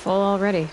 Full already.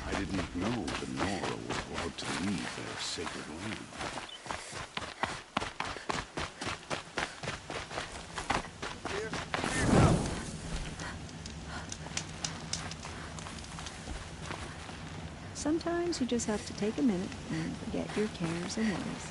I didn't know the Nora were allowed to leave their sacred land. Sometimes you just have to take a minute and forget your cares and worries.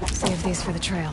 Save these for the trail.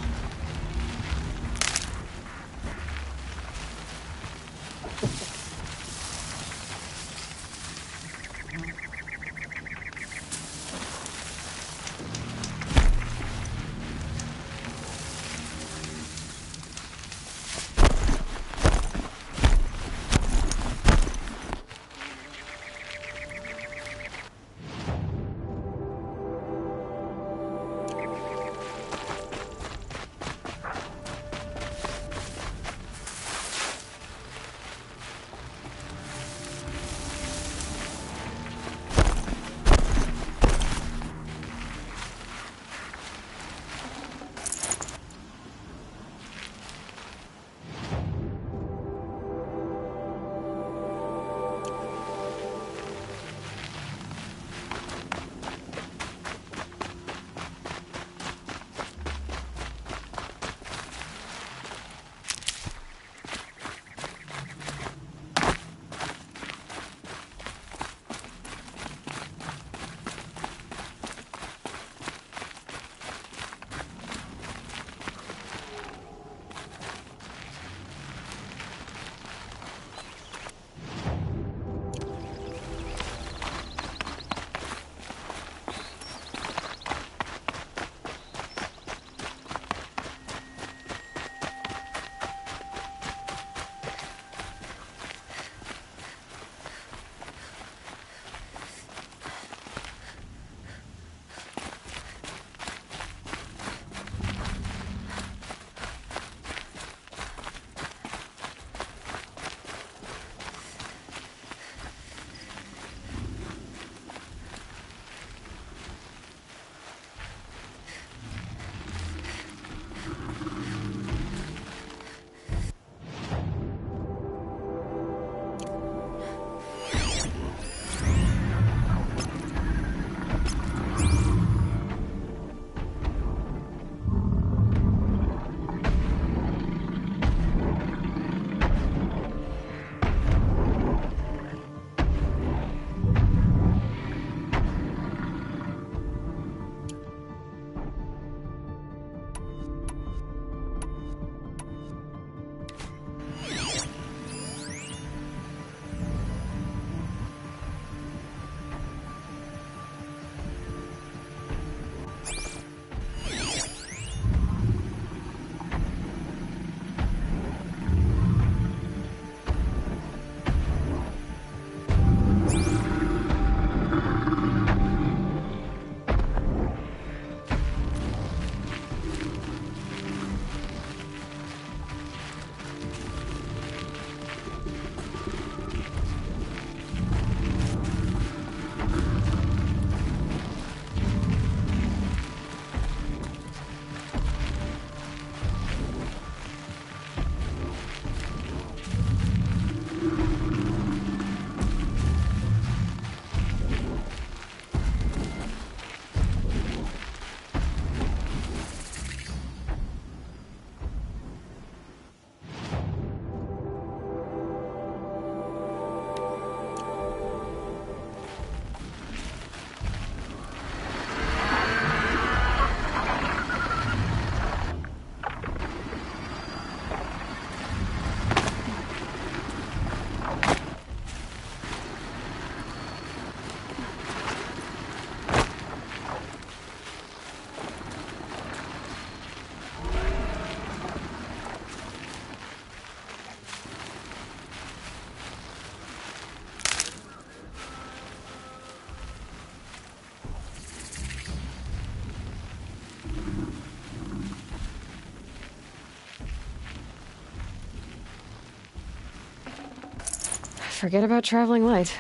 Forget about traveling light.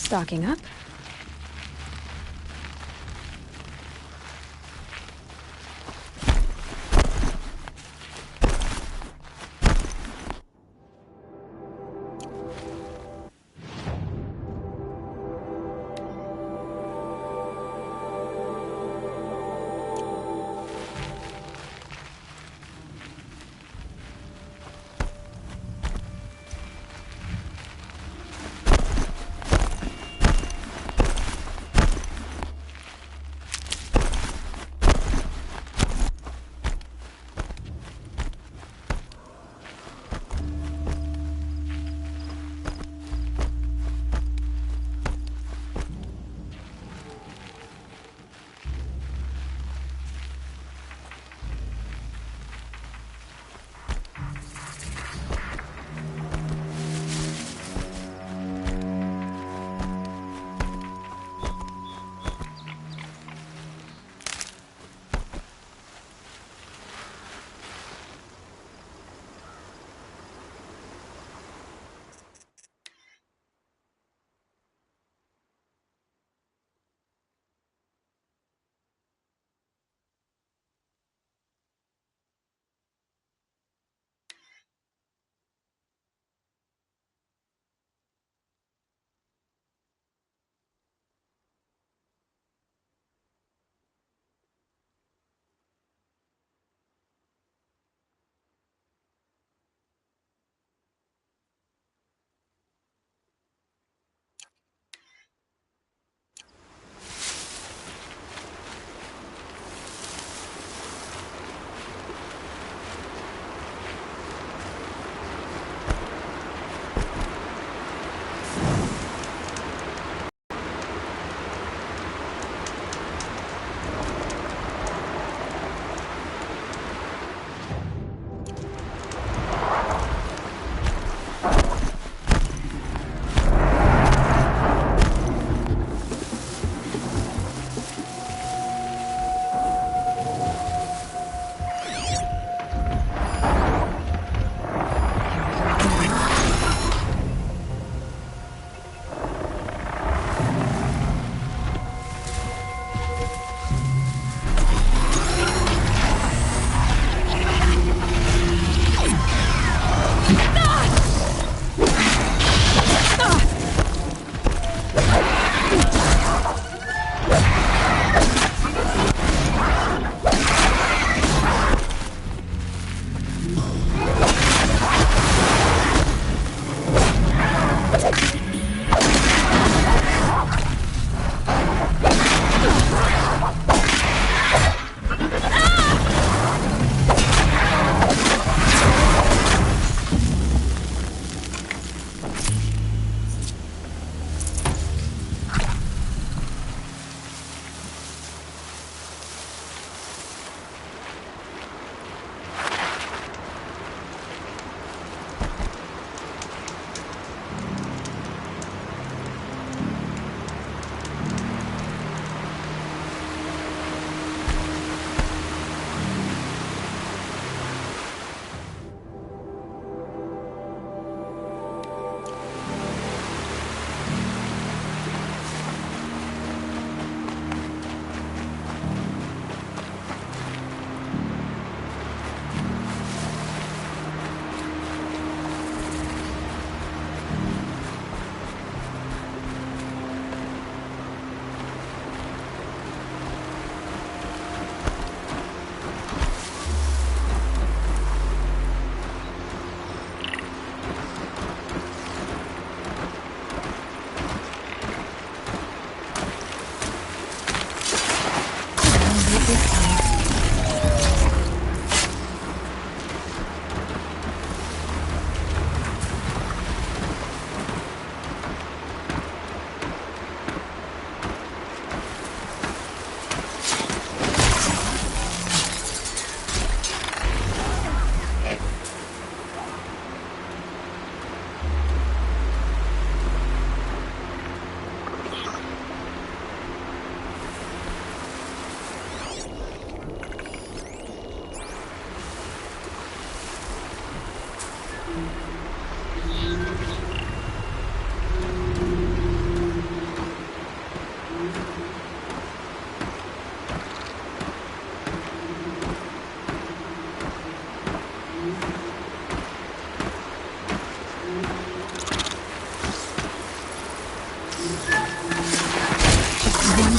Stocking up.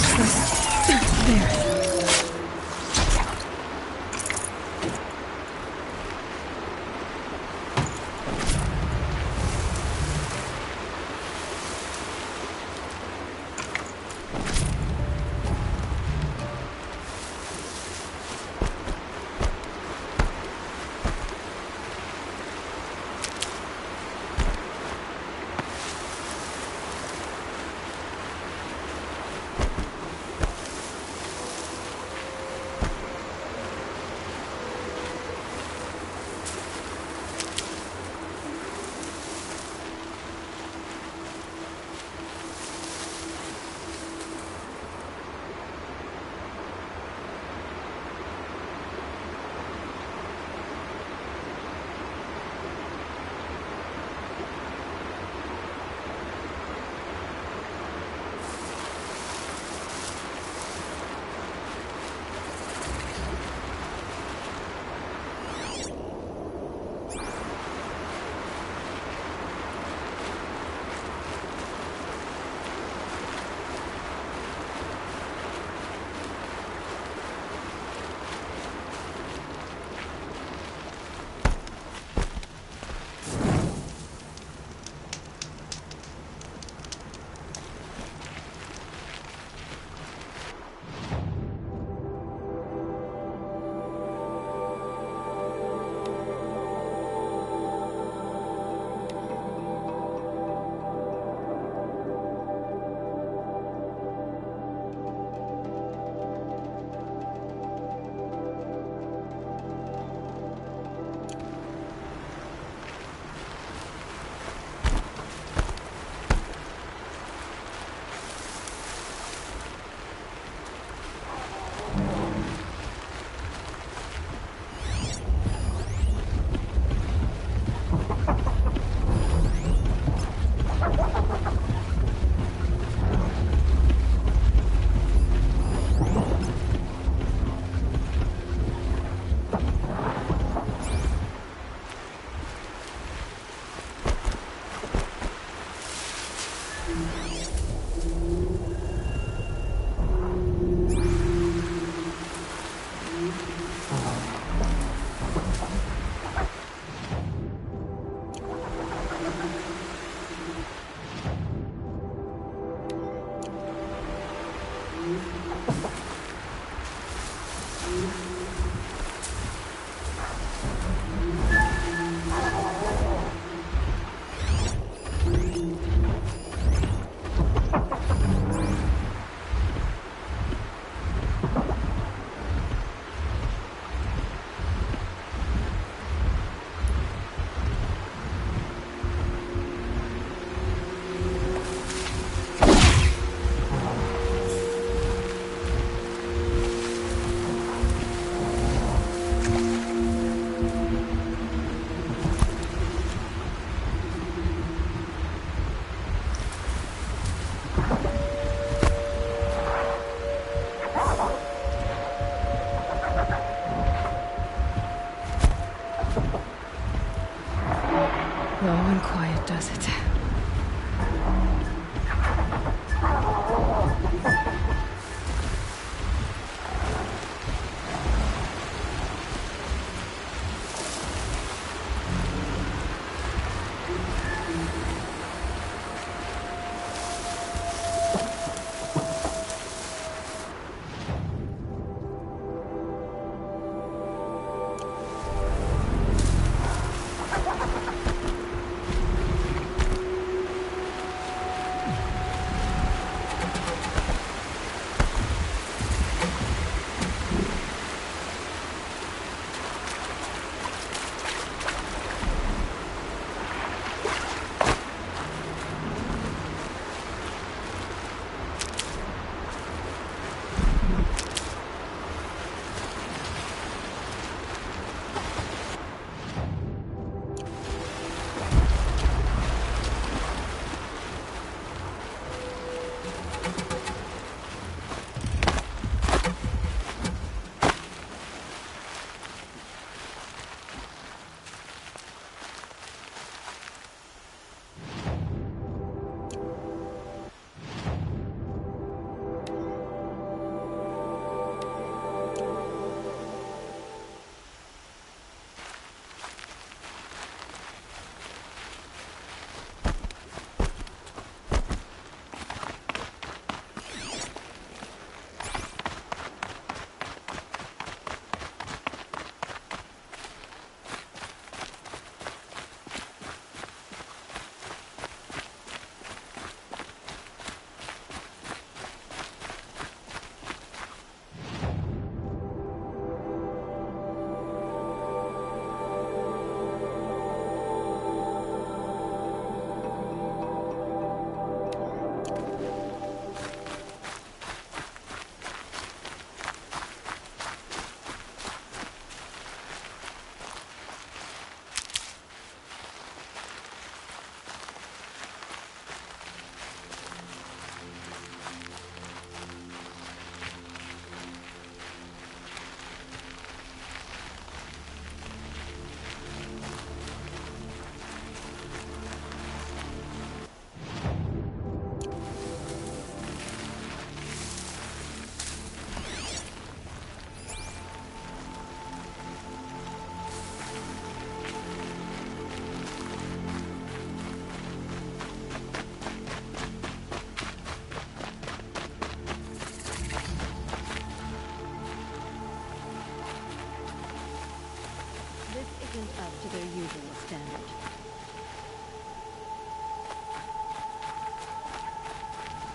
There.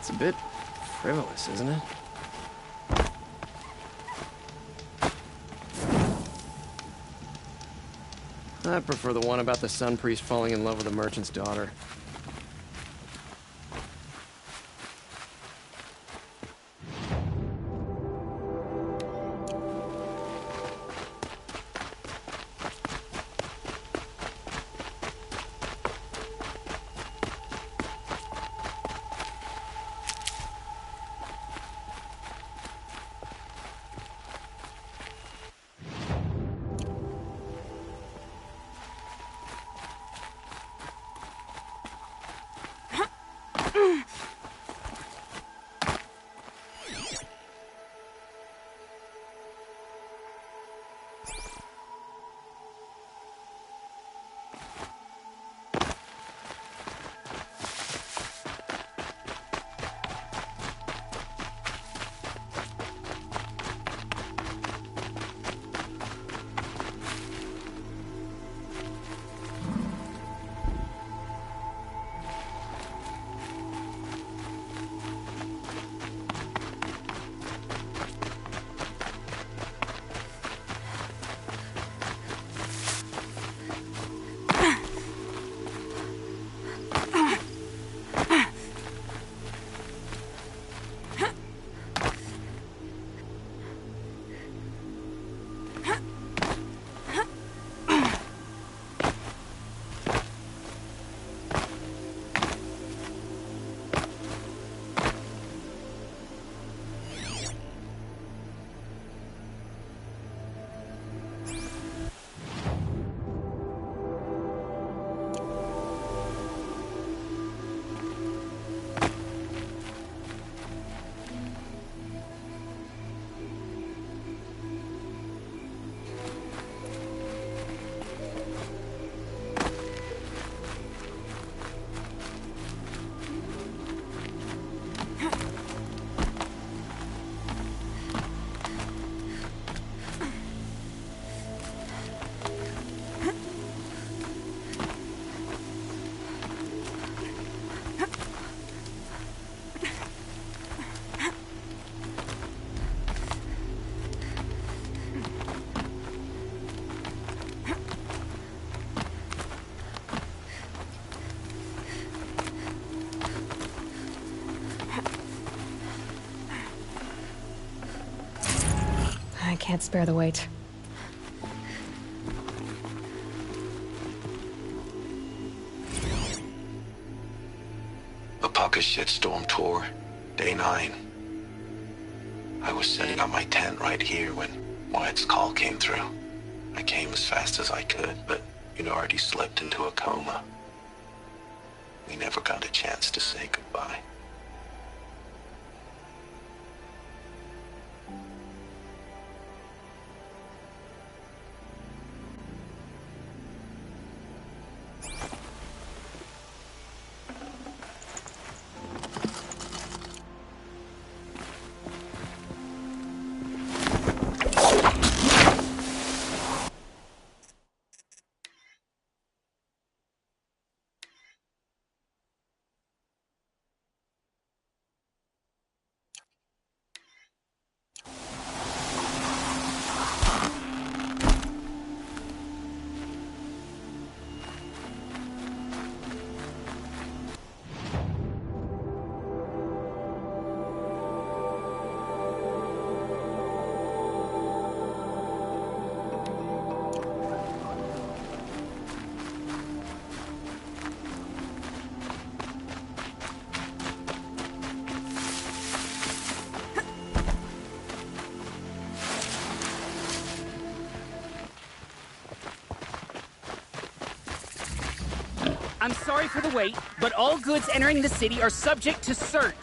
It's a bit frivolous, isn't it? I prefer the one about the sun priest falling in love with a merchant's daughter. I can't spare the weight. The Pucka Shitstorm Tour, Day 9. I was setting up my tent right here when Wyatt's call came through. I came as fast as I could, but you'd already slipped into a coma. We never got a chance to say goodbye. I'm sorry for the wait, but all goods entering the city are subject to search.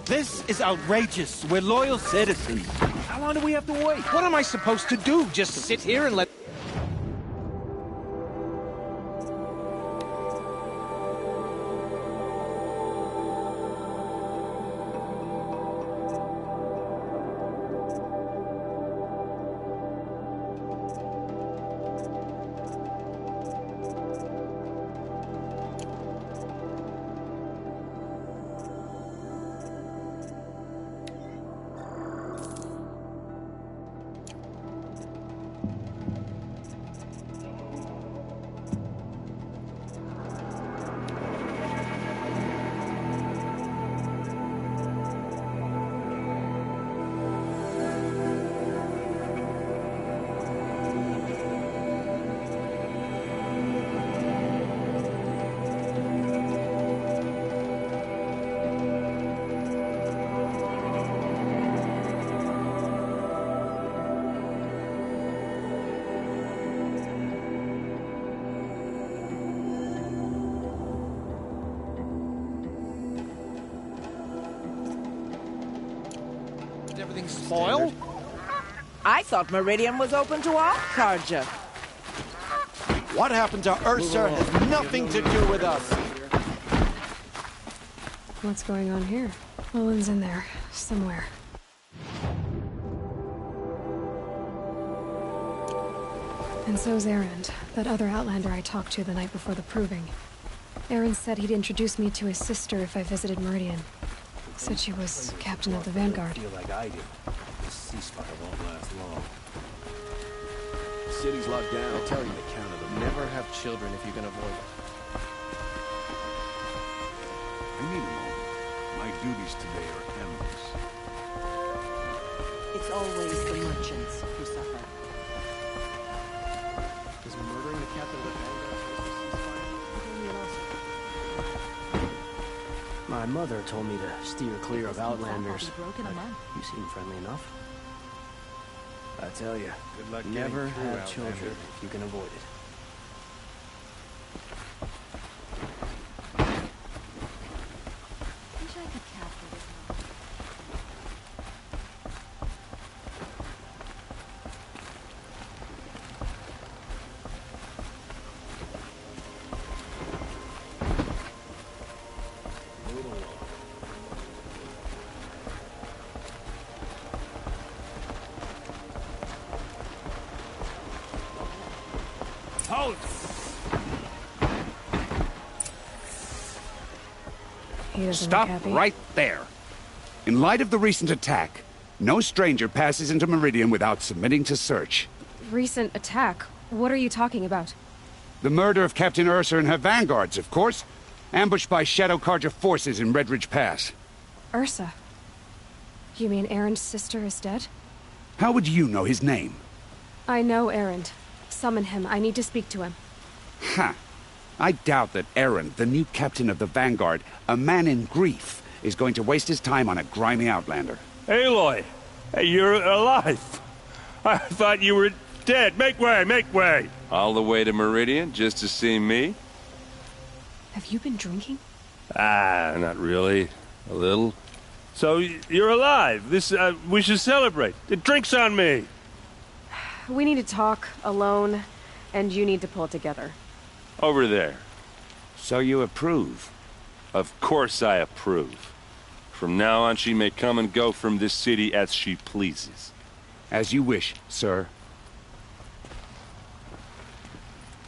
This is outrageous. We're loyal citizens. How long do we have to wait? What am I supposed to do? Just sit here and let... Did everything spoil? I thought Meridian was open to all Carja. What happened to Ursa has nothing to do with us. What's going on here? Olin's in there, somewhere. And so's Erend, that other Outlander I talked to the night before the proving. Erend said he'd introduce me to his sister if I visited Meridian. Said she was captain of the Vanguard. Feel like I do. This ceasefire won't last long. The city's locked down. I tell you, on account of the never have children if you can avoid it. I need a moment. My duties today are endless. It's always the merchants who suffer. Is murdering the captain of the Vanguard My mother told me to steer clear of Outlanders. Broken a month. You seem friendly enough. I tell you, Good luck never getting through, have children Outlander. if you can avoid it. Wish I could capture this moment. He doesn't Stop look happy. right there. In light of the recent attack, no stranger passes into Meridian without submitting to search. Recent attack? What are you talking about? The murder of Captain Ursa and her vanguards, of course. Ambushed by Shadow Carja forces in Red Ridge Pass. Ursa? You mean Erend's sister is dead? How would you know his name? I know Erend. Summon him. I need to speak to him. Ha! I doubt that Erend, the new captain of the Vanguard, a man in grief, is going to waste his time on a grimy outlander. Aloy! Hey, you're alive! I thought you were dead. Make way, make way! All the way to Meridian just to see me? Have you been drinking? Ah, not really. A little. So, you're alive. We should celebrate. The drink's on me! We need to talk, alone, and you need to pull it together. Over there. So you approve? Of course I approve. From now on, she may come and go from this city as she pleases. As you wish, sir.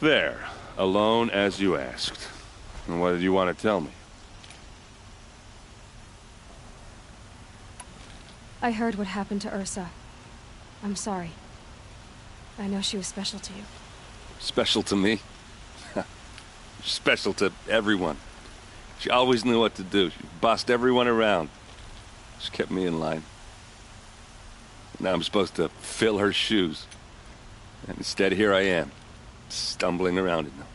There. Alone as you asked. And what did you want to tell me? I heard what happened to Ursa. I'm sorry. I know she was special to you. Special to me? Special to everyone. She always knew what to do. She bossed everyone around. She kept me in line. Now I'm supposed to fill her shoes. And instead, here I am, stumbling around in them.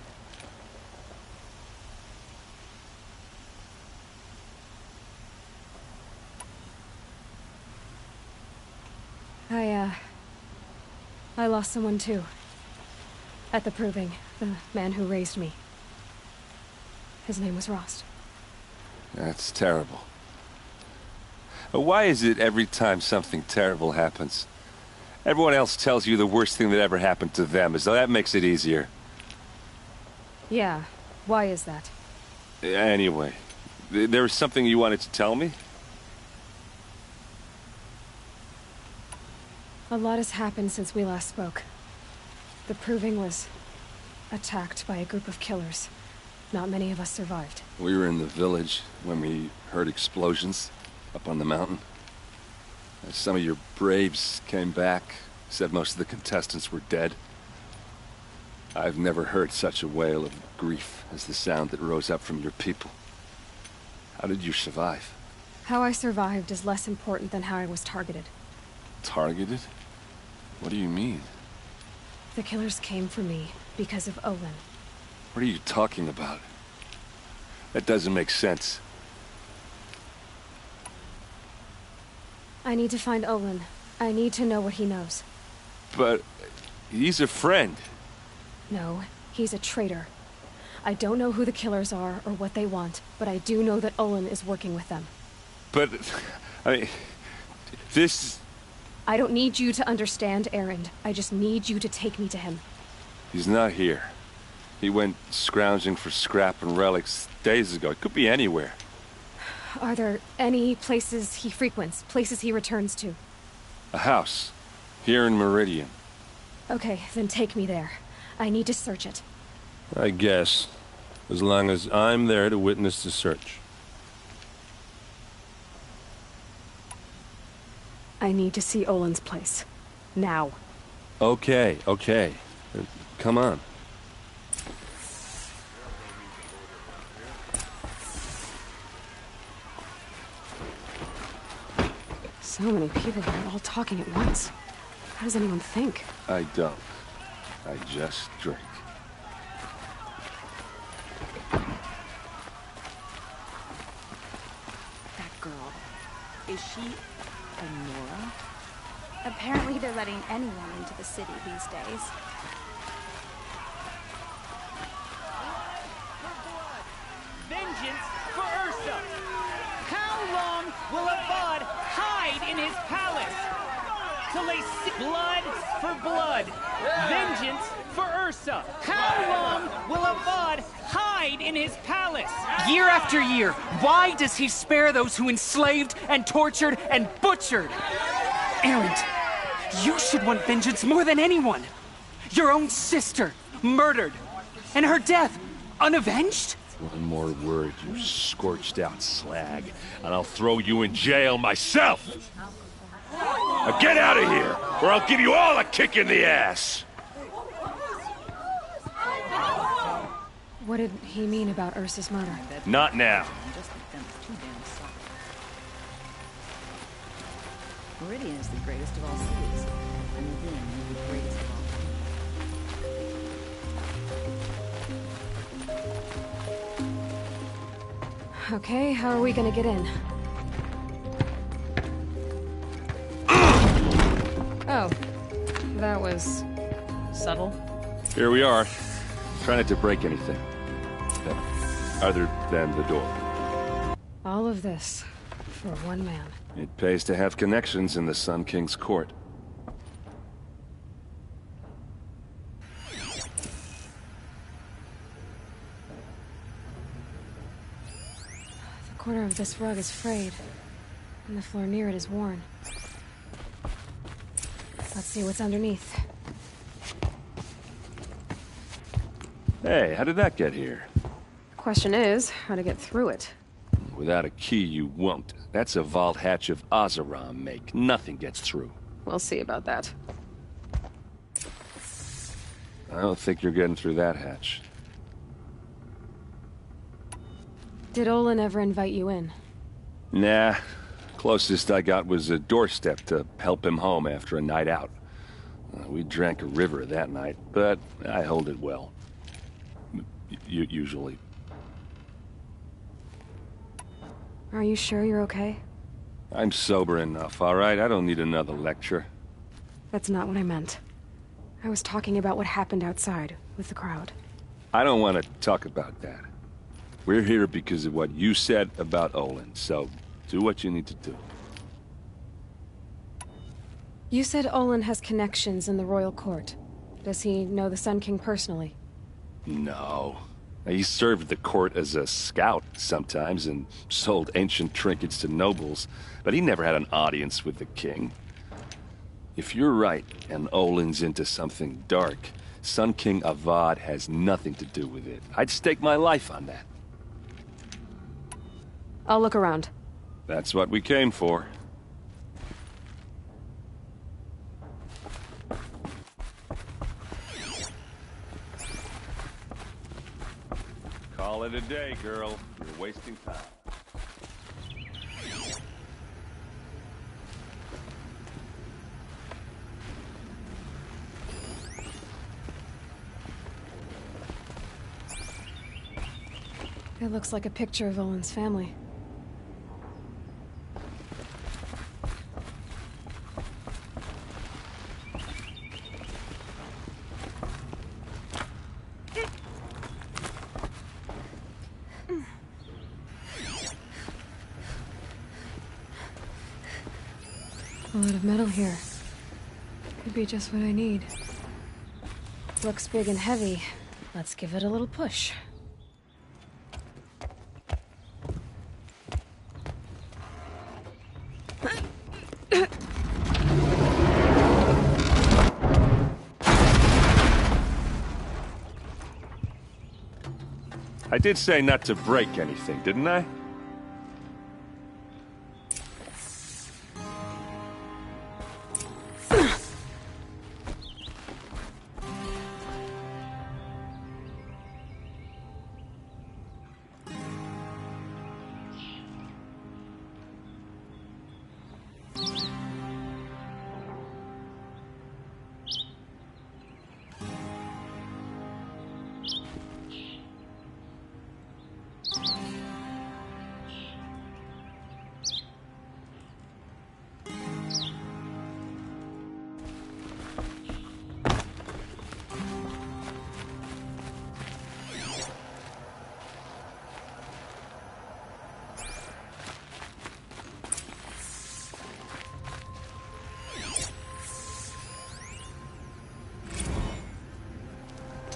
I lost someone too. At the proving, the man who raised me. His name was Rost. That's terrible. But why is it every time something terrible happens, everyone else tells you the worst thing that ever happened to them, as though that makes it easier? Yeah, why is that? Anyway, there was something you wanted to tell me? A lot has happened since we last spoke. The proving was attacked by a group of killers. Not many of us survived. We were in the village when we heard explosions up on the mountain. Some of your braves came back, said most of the contestants were dead. I've never heard such a wail of grief as the sound that rose up from your people. How did you survive? How I survived is less important than how I was targeted. Targeted? What do you mean? The killers came for me because of Olin. What are you talking about? That doesn't make sense. I need to find Olin. I need to know what he knows. But he's a friend. No, he's a traitor. I don't know who the killers are or what they want, but I do know that Olin is working with them. But, I mean, This... I don't need you to understand, Erend. I just need you to take me to him. He's not here. He went scrounging for scrap and relics days ago. It could be anywhere. Are there any places he frequents? Places he returns to? A house. Here in Meridian. Okay, then take me there. I need to search it. I guess. As long as I'm there to witness the search. I need to see Olin's place. Now. Okay. Come on. So many people here, all talking at once. How does anyone think? I don't. I just drink. That girl. Is she a Nora? Apparently they're letting anyone into the city these days. Vengeance for Ursa! How long will Avad hide in his palace? Till they see blood for blood. Vengeance for Ursa. How long will Avad hide in his palace? Year after year, why does he spare those who enslaved and tortured and butchered? Erend, you should want vengeance more than anyone. Your own sister, murdered, and her death, unavenged? One more word, you scorched out slag, and I'll throw you in jail myself! Now get out of here, or I'll give you all a kick in the ass! What did he mean about Ursa's murder? Not now. Meridian is the greatest of all cities. And then the greatest of all. Okay, how are we gonna get in? Oh, that was subtle. Here we are. Try not to break anything. Other than the door. All of this for one man. It pays to have connections in the Sun King's court. The corner of this rug is frayed, and the floor near it is worn. Let's see what's underneath. Hey, how did that get here? Question is, how to get through it. Without a key, you won't. That's a vault hatch of Oseram make. Nothing gets through. We'll see about that. I don't think you're getting through that hatch. Did Olin ever invite you in? Nah. Closest I got was a doorstep to help him home after a night out. We drank a river that night, but I hold it well. Usually. Are you sure you're okay? I'm sober enough, all right? I don't need another lecture. That's not what I meant. I was talking about what happened outside, with the crowd. I don't want to talk about that. We're here because of what you said about Olin, so do what you need to do. You said Olin has connections in the royal court. Does he know the Sun King personally? No. He served the court as a scout sometimes and sold ancient trinkets to nobles, but he never had an audience with the king. If you're right and Olin's into something dark, Sun King Avad has nothing to do with it. I'd stake my life on that. I'll look around. That's what we came for. Call it a day, girl. You're wasting time. It looks like a picture of Olin's family. A lot of metal here. Could be just what I need. Looks big and heavy. Let's give it a little push. I did say not to break anything, didn't I?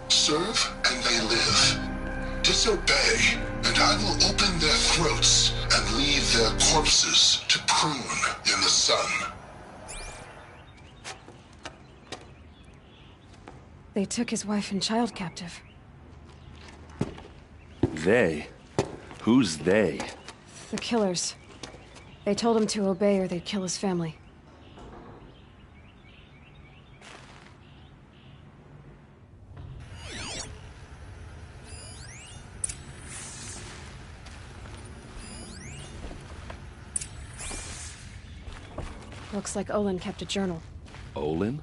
Serve and they live. Disobey, and I will open their throats and leave their corpses to prune in the sun. They took his wife and child captive. They? Who's they? The killers. They told him to obey or they'd kill his family. Looks like Olin kept a journal. Olin?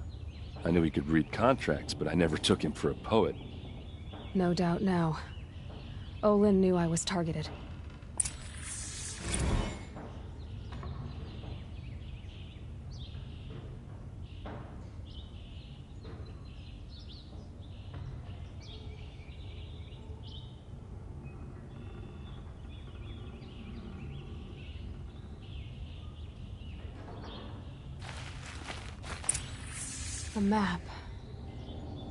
I knew he could read contracts, but I never took him for a poet. No doubt now. Olin knew I was targeted. A map.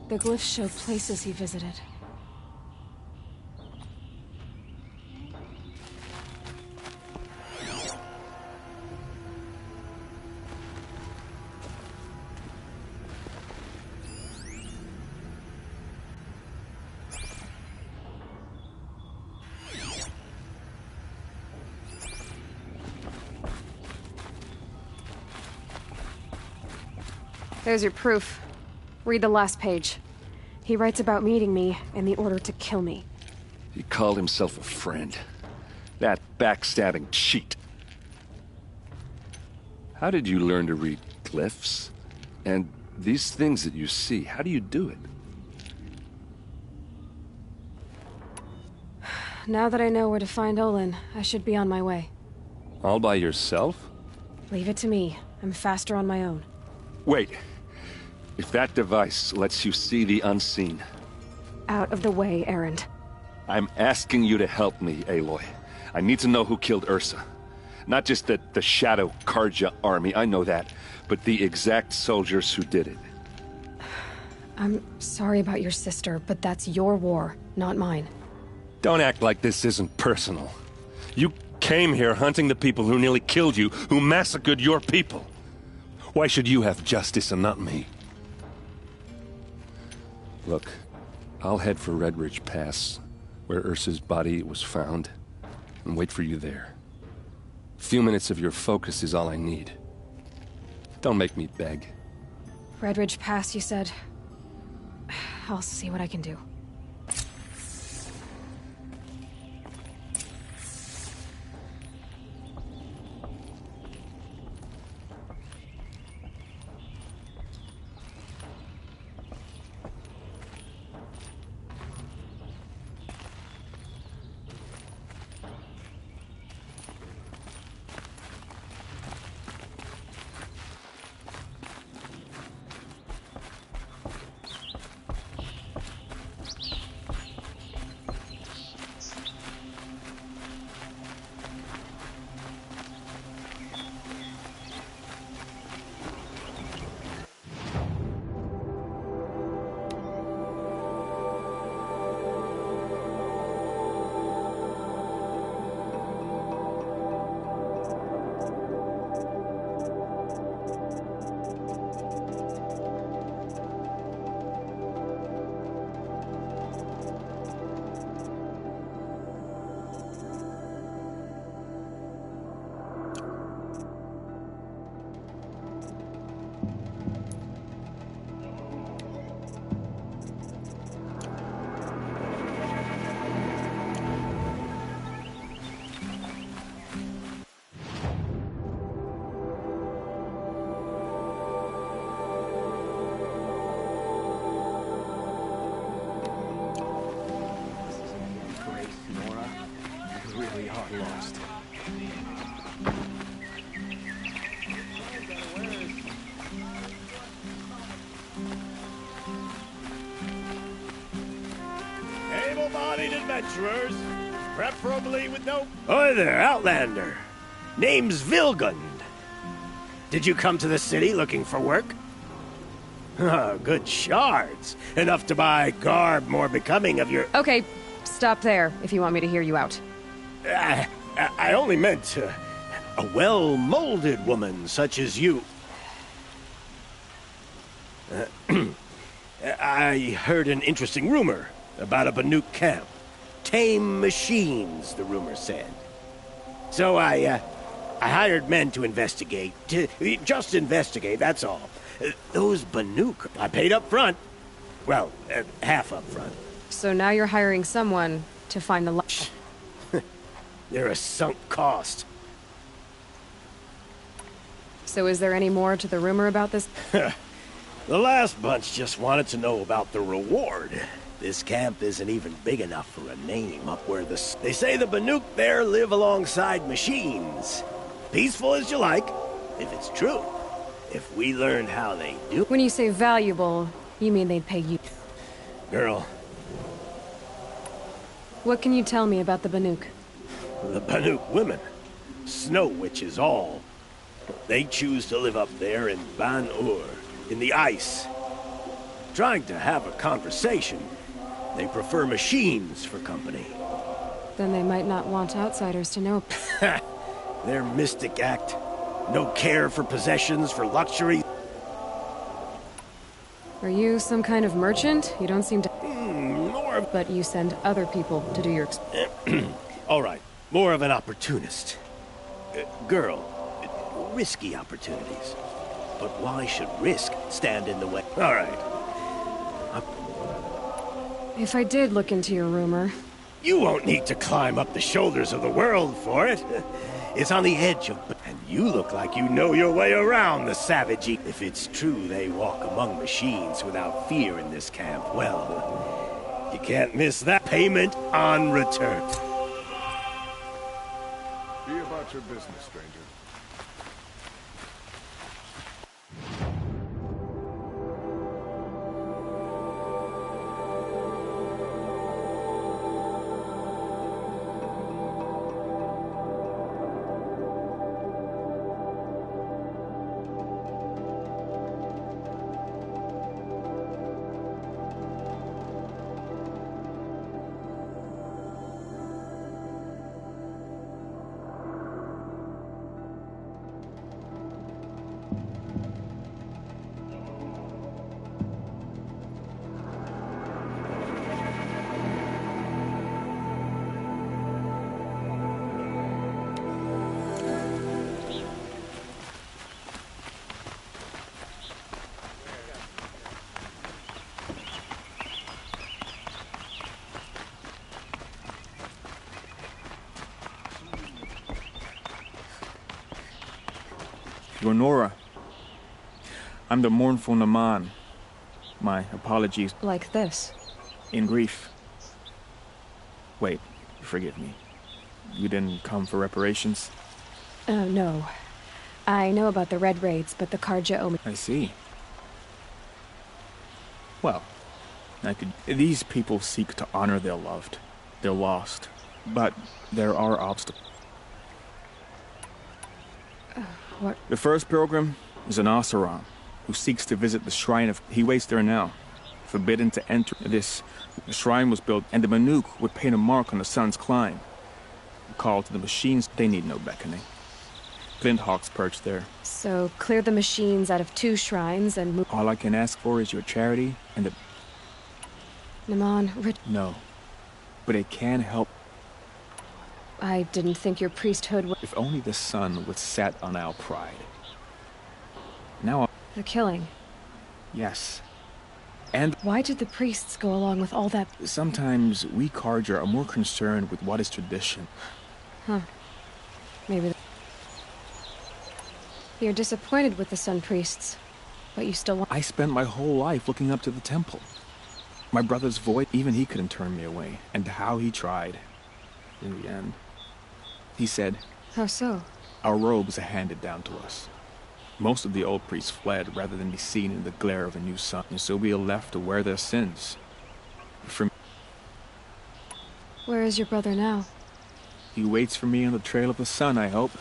The glyphs show places he visited. There's your proof. Read the last page. He writes about meeting me and the order to kill me. He called himself a friend. That backstabbing cheat. How did you learn to read glyphs? And these things that you see, how do you do it? Now that I know where to find Olin, I should be on my way. All by yourself? Leave it to me. I'm faster on my own. Wait. If that device lets you see the unseen... Out of the way, Erend. I'm asking you to help me, Aloy. I need to know who killed Ursa. Not just the Shadow Karja army, I know that, but the exact soldiers who did it. I'm sorry about your sister, but that's your war, not mine. Don't act like this isn't personal. You came here hunting the people who nearly killed you, who massacred your people. Why should you have justice and not me? Look, I'll head for Red Ridge Pass, where Ursa's body was found, and wait for you there. A few minutes of your focus is all I need. Don't make me beg. Red Ridge Pass, you said? I'll see what I can do. willing adventurers, preferably with no... Hi there, Outlander. Name's Vilgund. Did you come to the city looking for work? Good shards. Enough to buy garb more becoming of your... Okay, stop there if you want me to hear you out. I only meant a well-molded woman such as you. I heard an interesting rumor about a Banuk camp. Tame machines, the rumor said. So I hired men to investigate. Just investigate, that's all. Those Banuk, I paid up front. Well, half up front. So now you're hiring someone to find the... They're a sunk cost. So is there any more to the rumor about this? The last bunch just wanted to know about the reward. This camp isn't even big enough for a name up where the... They say the Banuk there live alongside machines. Peaceful as you like, if it's true. If we learn how they do... When you say valuable, you mean they'd pay you. Girl. What can you tell me about the Banuk? The Banuk women. Snow witches all. They choose to live up there in Ban-Ur, in the ice. Trying to have a conversation. They prefer machines for company. Then they might not want outsiders to know. Their mystic act. No care for possessions, for luxury. Are you some kind of merchant? You don't seem to... More of... But you send other people to do your... All right. More of an opportunist. Girl. Risky opportunities. But why should risk stand in the way? All right. If I did look into your rumor... You won't need to climb up the shoulders of the world for it. It's on the edge of... And you look like you know your way around the savage... If it's true they walk among machines without fear in this camp, well... You can't miss that payment on return. Be about your business, stranger. You're Nora. I'm the mournful Naman. My apologies. Like this? In grief. Wait, forgive me. You didn't come for reparations? No. I know about the Red Raids, but the Karja owe me... I see. Well, these people seek to honor their loved, their lost. But there are obstacles. What? The first pilgrim is an Asaram, who seeks to visit the shrine of... He waits there now, forbidden to enter this. The shrine was built, and the Banuk would paint a mark on the sun's climb. A call to the machines, they need no beckoning. Flint Hawks perch there. So, clear the machines out of 2 shrines and move... All I can ask for is your charity, and the... Naman, No. But it can help. I didn't think your priesthood would... If only the sun would set on our pride. Now... The killing? Yes. And... Why did the priests go along with all that... Sometimes we Karja are more concerned with what is tradition. Huh. Maybe... You're disappointed with the Sun Priests, but you still want... I spent my whole life looking up to the temple. My brother's voice, even he couldn't turn me away. And how he tried. In the end. He said... How so? Our robes are handed down to us. Most of the old priests fled rather than be seen in the glare of a new sun. And so we are left to wear their sins. Where is your brother now? He waits for me on the trail of the sun, I hope.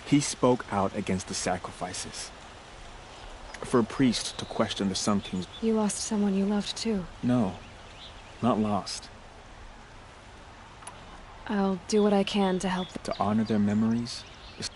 He spoke out against the sacrifices. For a priest to question the Sun King's... You lost someone you loved too. No, not lost. I'll do what I can to help them. To honor their memories is...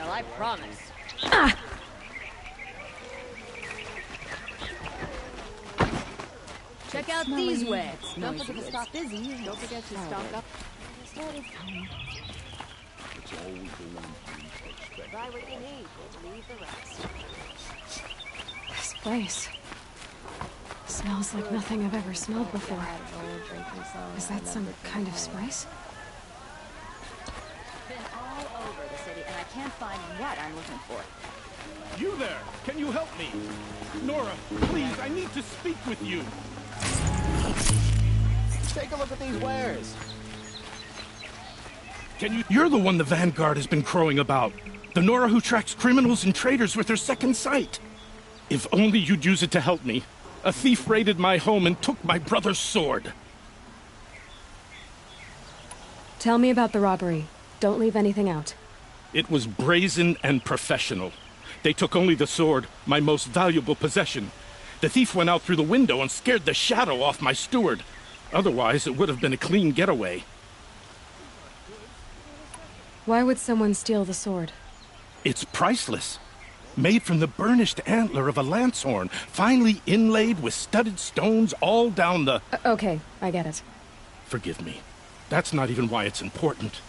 I promise. Ah! Check out these wares. Don't forget to stop busy. Don't forget to stock up. Buy what you need. Leave the rest. This place smells like nothing I've ever smelled before. Is that some kind of spice? Been all over the city, and I can't find what I'm looking for. You there! Can you help me? Nora, please, I need to speak with you. Take a look at these wares. You're the one the Vanguard has been crowing about. The Nora who tracks criminals and traitors with her second sight. If only you'd use it to help me. A thief raided my home and took my brother's sword. Tell me about the robbery. Don't leave anything out. It was brazen and professional. They took only the sword, my most valuable possession. The thief went out through the window and scared the shadow off my steward. Otherwise, it would have been a clean getaway. Why would someone steal the sword? It's priceless. Made from the burnished antler of a lancehorn, finely inlaid with studded stones all down the... Okay, I get it. Forgive me. That's not even why it's important.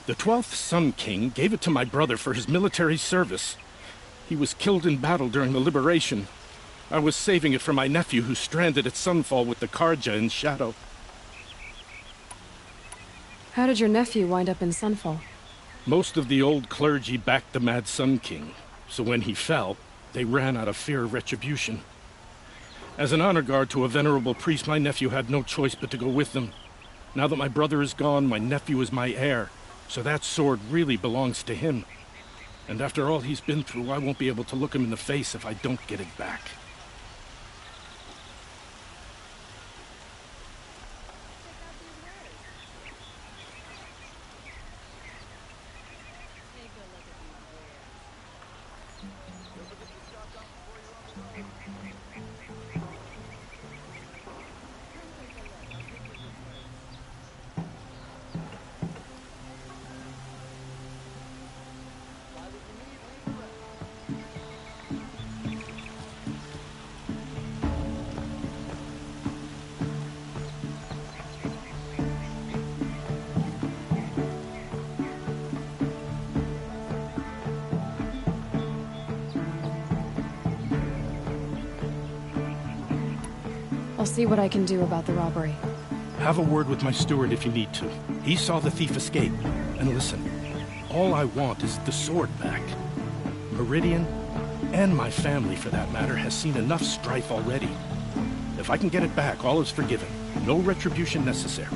The 12th Sun King gave it to my brother for his military service. He was killed in battle during the liberation. I was saving it for my nephew who's stranded at Sunfall with the Karja in Shadow. How did your nephew wind up in Sunfall? Most of the old clergy backed the Mad Sun King, so when he fell, they ran out of fear of retribution. As an honor guard to a venerable priest, my nephew had no choice but to go with them. Now that my brother is gone, my nephew is my heir, so that sword really belongs to him. And after all he's been through, I won't be able to look him in the face if I don't get it back. I'll see what I can do about the robbery. Have a word with my steward if you need to. He saw the thief escape. And listen, all I want is the sword back. Meridian, and my family for that matter, has seen enough strife already. If I can get it back, all is forgiven. No retribution necessary.